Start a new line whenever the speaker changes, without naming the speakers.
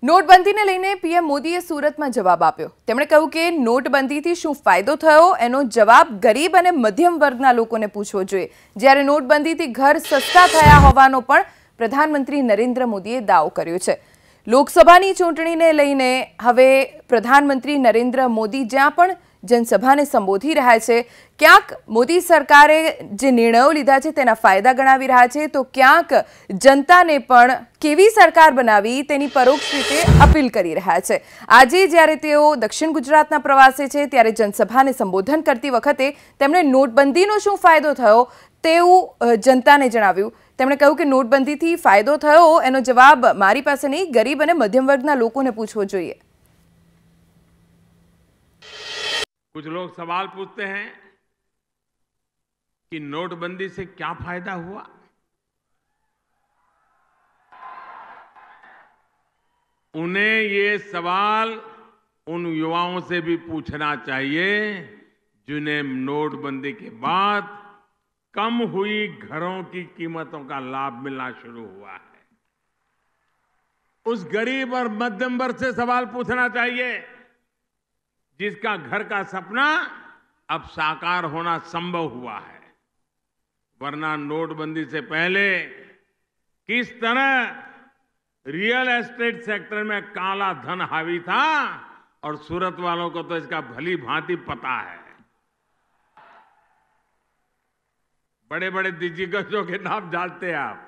નોટબંધીને લઈને પીએમ મોદીએ સુરતમાં જવાબ આપ્યો। તેમણે કહ્યું કે નોટબંધીથી શું ફાયદો થયો એનો જવાબ ગરીબ અને મધ્યમ વર્ગના લોકોને પૂછવો જોઈએ। જ્યારે નોટબંધીથી ઘર સસ્તા થયા હોવાનો પણ પ્રધાનમંત્રી નરેન્દ્ર મોદીએ દાવો કર્યો છે। લોકસભાની ચૂંટણીને લઈને હવે પ્રધાનમંત્રી નરેન્દ્ર મોદી જ્યાં પણ जनसभाने संबोधी रहा है, क्यांक मोदी सरकारे जे निर्णयों लीधा छे तेना फायदा गणावी रहा छे तो क्यांक जनता ने पण केवी सरकार बनावी तेनी परोक्ष रीते अपील करी रहा छे। आजे ज्यारे तेओ दक्षिण गुजरातना प्रवासे छे त्यारे जनसभाने संबोधन करती वखते तेमणे नोटबंधीनो शुं फायदो थयो तेवुं जनताने जणाव्युं। તેમણે કહ્યું કે નોટબંધીથી ફાયદો થયો એનો જવાબ મારી પાસે નહીં, ગરીબ અને મધ્યમ વર્ગના લોકોને પૂછવો જોઈએ।
कुछ लोग सवाल पूछते हैं कि नोटबंदी से क्या फायदा हुआ। उन्हें ये सवाल उन युवाओं से भी पूछना चाहिए जिन्हें नोटबंदी के बाद कम हुई घरों की कीमतों का लाभ मिलना शुरू हुआ है। उस गरीब और मध्यम वर्ग से सवाल पूछना चाहिए जिसका घर का सपना अब साकार होना संभव हुआ है। वरना नोटबंदी से पहले किस तरह रियल एस्टेट सेक्टर में काला धन हावी था और सूरत वालों को तो इसका भली भांति पता है। बड़े बड़े दिग्गजों के नाम जानते हैं आप।